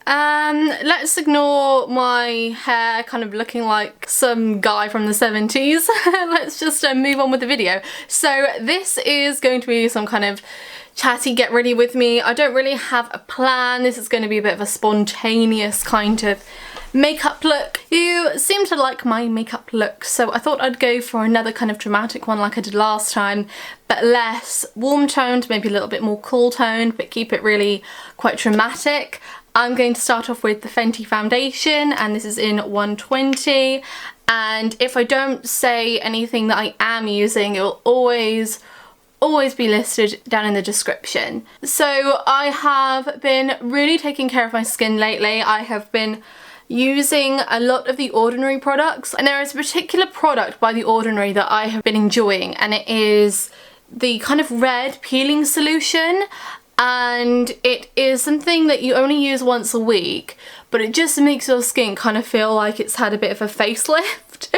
Let's ignore my hair kind of looking like some guy from the 70s. Let's just move on with the video. So this is going to be some kind of chatty get ready with me. I don't really have a plan. This is going to be a bit of a spontaneous kind of makeup look. You seem to like my makeup look, so I thought I'd go for another kind of dramatic one like I did last time, but less warm toned, maybe a little bit more cool toned, but keep it really quite dramatic. I'm going to start off with the Fenty foundation, and this is in 120, and if I don't say anything that I am using, it will always be listed down in the description. So I have been really taking care of my skin lately. I have been using a lot of The Ordinary products, and there is a particular product by The Ordinary that I have been enjoying, and it is the kind of red peeling solution, and it is something that you only use once a week, but it just makes your skin kind of feel like it's had a bit of a facelift.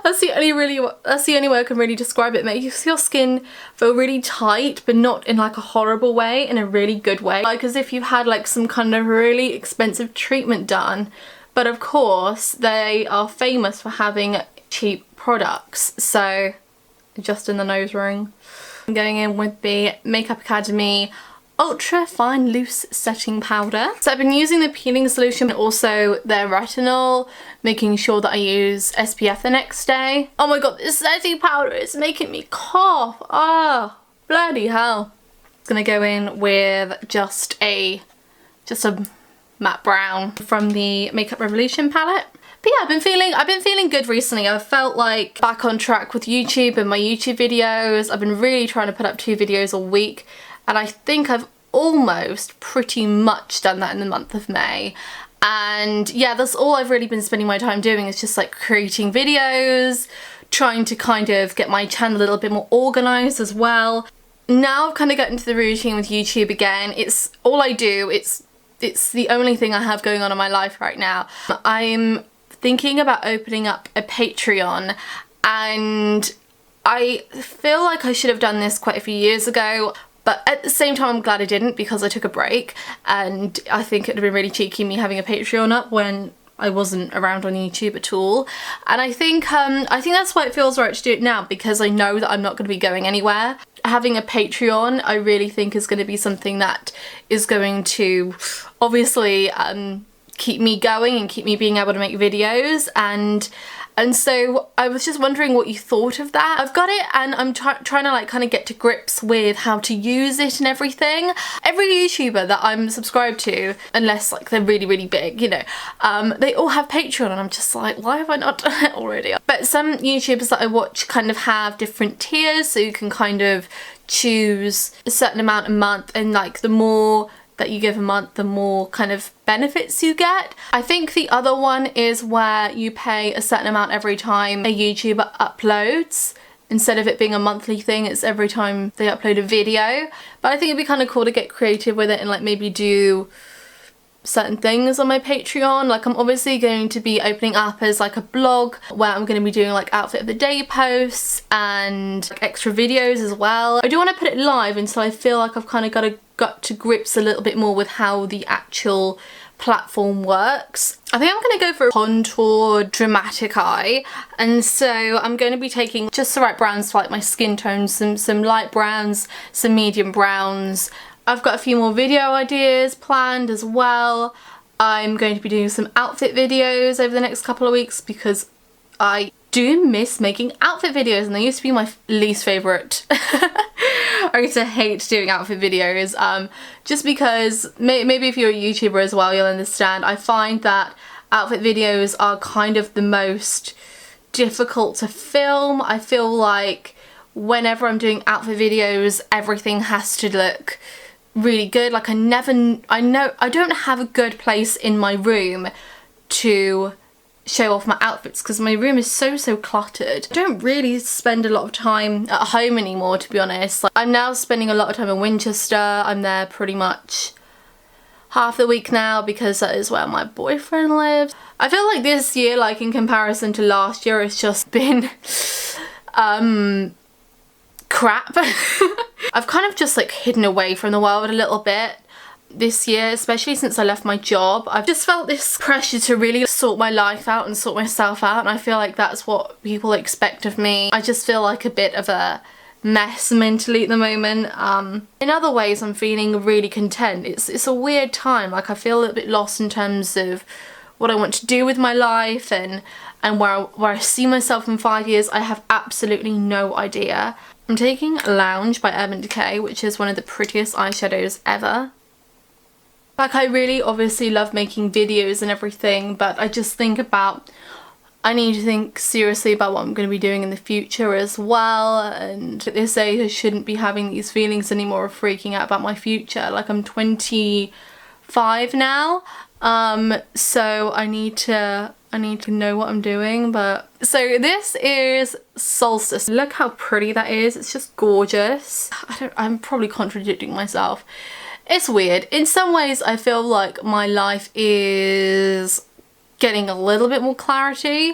That's the only way I can really describe it. It makes your skin feel really tight, but not in like a horrible way, in a really good way, like as if you've had like some kind of really expensive treatment done. But of course they are famous for having cheap products, so just in the nose ring. I'm going in with the Makeup Academy Ultra Fine Loose Setting Powder. So I've been using the peeling solution, but also their retinol, making sure that I use SPF the next day. Oh my god, this setting powder is making me cough. Ah, bloody hell. I'm gonna go in with just a matte brown from the Makeup Revolution palette. But yeah, I've been feeling good recently. I've felt like back on track with YouTube and my YouTube videos. I've been really trying to put up 2 videos a week, and I think I've almost pretty much done that in the month of May. And yeah, that's all I've really been spending my time doing, is just like creating videos, trying to kind of get my channel a little bit more organized as well. Now I've kind of got into the routine with YouTube again. It's all I do. It's the only thing I have going on in my life right now. I'm thinking about opening up a Patreon, and I feel like I should have done this quite a few years ago, but at the same time I'm glad I didn't, because I took a break, and I think it would have been really cheeky me having a Patreon up when I wasn't around on YouTube at all. And I think that's why it feels right to do it now, because I know that I'm not going to be going anywhere. Having a Patreon, I really think, is going to be something that is going to obviously keep me going and keep me being able to make videos, and so I was just wondering what you thought of that. I've got it, and I'm trying to like kind of get to grips with how to use it and everything. Every YouTuber that I'm subscribed to, unless like they're really big, you know, they all have Patreon, and I'm just like, why have I not done it already? But some YouTubers that I watch kind of have different tiers, so you can kind of choose a certain amount a month, and like the more that you give a month, the more kind of benefits you get. I think the other one is where you pay a certain amount every time a YouTuber uploads. Instead of it being a monthly thing, it's every time they upload a video. But I think it'd be kind of cool to get creative with it and like maybe do certain things on my Patreon. Like I'm obviously going to be opening up as like a blog where I'm going to be doing like outfit of the day posts and like extra videos as well. I do want to put it live until I feel like I've kind of got to grips a little bit more with how the actual platform works. I think I'm going to go for a contour dramatic eye, and so I'm going to be taking just the right browns for like my skin tones, some light browns, some medium browns. I've got a few more video ideas planned as well. I'm going to be doing some outfit videos over the next couple of weeks, because I do miss making outfit videos, and they used to be my least favourite. I used to hate doing outfit videos, just because maybe if you're a YouTuber as well, you'll understand. I find that outfit videos are kind of the most difficult to film. I feel like whenever I'm doing outfit videos, everything has to look really good. Like I don't have a good place in my room to show off my outfits, because my room is so cluttered. I don't really spend a lot of time at home anymore, to be honest. Like, I'm now spending a lot of time in Winchester. I'm there pretty much half the week now, because that is where my boyfriend lives. I feel like this year, like in comparison to last year, it's just been crap. I've kind of just like hidden away from the world a little bit. this year, especially since I left my job. I've just felt this pressure to really sort my life out and sort myself out, and I feel like that's what people expect of me. I just feel like a bit of a mess mentally at the moment. In other ways I'm feeling really content. It's a weird time. Like, I feel a little bit lost in terms of what I want to do with my life and where I see myself in 5 years. I have absolutely no idea. I'm taking Lounge by Urban Decay, which is one of the prettiest eyeshadows ever. Like, I really obviously love making videos and everything, but I just think about, I need to think seriously about what I'm going to be doing in the future as well, and at this age I shouldn't be having these feelings anymore of freaking out about my future. Like, I'm 25 now, so I need to know what I'm doing. But so this is Solstice. Look how pretty that is. It's just gorgeous. I'm probably contradicting myself. It's weird. In some ways I feel like my life is getting a little bit more clarity,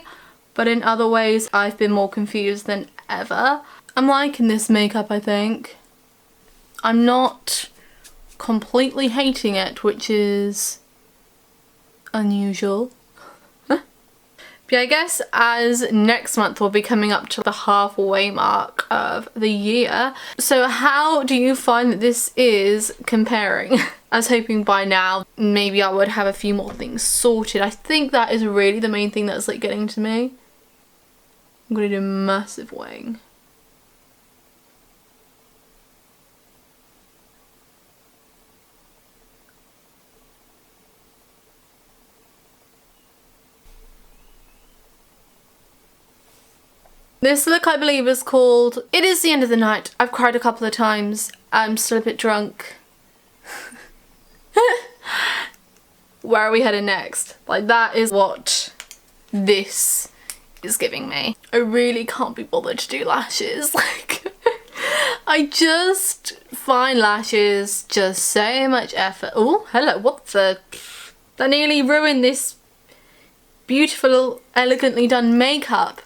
but in other ways I've been more confused than ever. I'm liking this makeup, I think. I'm not completely hating it, which is unusual. Yeah, I guess as next month we'll be coming up to the halfway mark of the year. So how do you find that this is comparing? I was hoping by now maybe I would have a few more things sorted. I think that is really the main thing that's like getting to me. I'm gonna do a massive wing. This look, I believe, is called It Is the End of the Night. I've cried a couple of times. I'm still a bit drunk. Where are we headed next? Like, that is what this is giving me. I really can't be bothered to do lashes. Like, I just find lashes just so much effort. Oh, hello, what the? That nearly ruined this beautiful, elegantly done makeup.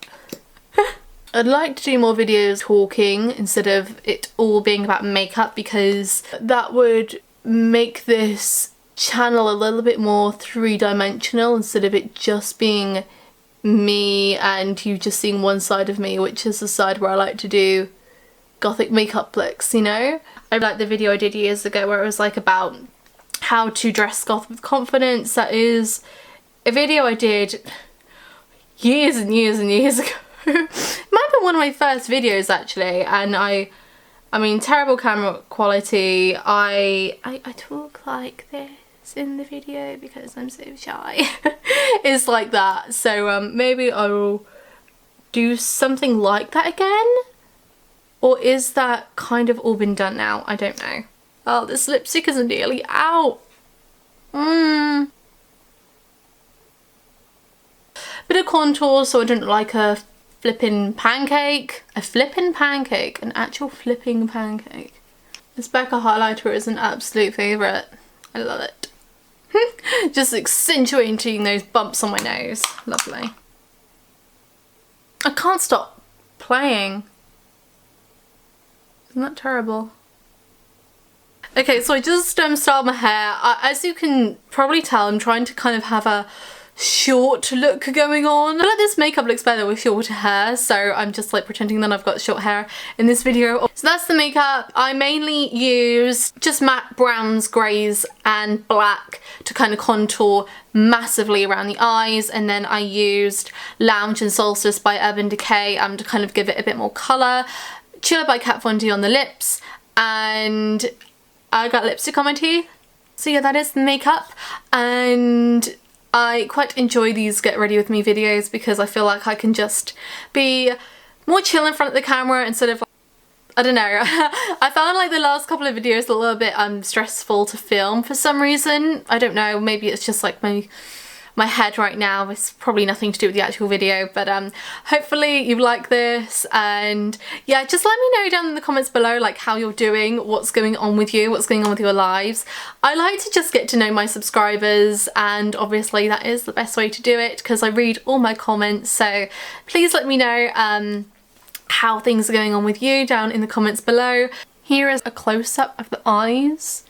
I'd like to do more videos talking instead of it all being about makeup, because that would make this channel a little bit more three-dimensional instead of it just being me and you just seeing one side of me, which is the side where I like to do gothic makeup looks, you know? I like the video I did years ago where it was like about how to dress goth with confidence. That is a video I did years and years and years ago. It might have been one of my first videos actually, and I mean, terrible camera quality. I talk like this in the video because I'm so shy. It's like that. So maybe I will do something like that again, or is that kind of all been done now? I don't know. Oh, this lipstick is nearly out. Bit of contour so I don't look like a flipping pancake. A flipping pancake. An actual flipping pancake. This Becca highlighter is an absolute favourite. I love it. Just accentuating those bumps on my nose. Lovely. I can't stop playing. Isn't that terrible? Okay, so I just styled my hair. As you can probably tell, I'm trying to kind of have a short look going on. I feel like this makeup looks better with shorter hair, so I'm just like pretending that I've got short hair in this video. So that's the makeup. I mainly use just matte browns, greys and black to kind of contour massively around the eyes, and then I used Lounge and Solstice by Urban Decay to kind of give it a bit more colour. Chula by Kat Von D on the lips, and I got lipstick on my teeth. So yeah, that is the makeup, and I quite enjoy these get ready with me videos because I feel like I can just be more chill in front of the camera instead of, I don't know. I found like the last couple of videos a little bit stressful to film for some reason. I don't know, maybe it's just like my head right now. It's probably nothing to do with the actual video, but hopefully you like this, and yeah, just let me know down in the comments below like how you're doing, what's going on with you, what's going on with your lives. I like to just get to know my subscribers, and obviously that is the best way to do it because I read all my comments, so please let me know how things are going on with you down in the comments below. Here is a close-up of the eyes.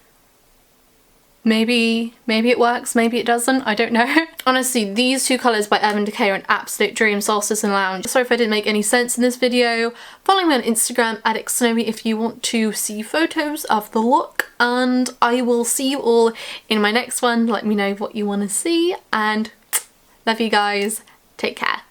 Maybe it works, maybe it doesn't, I don't know. Honestly, these two colours by Urban Decay are an absolute dream, Solstice and Lounge. Sorry if I didn't make any sense in this video. Follow me on Instagram at @xnomi if you want to see photos of the look, and I will see you all in my next one. Let me know what you want to see, and love you guys. Take care.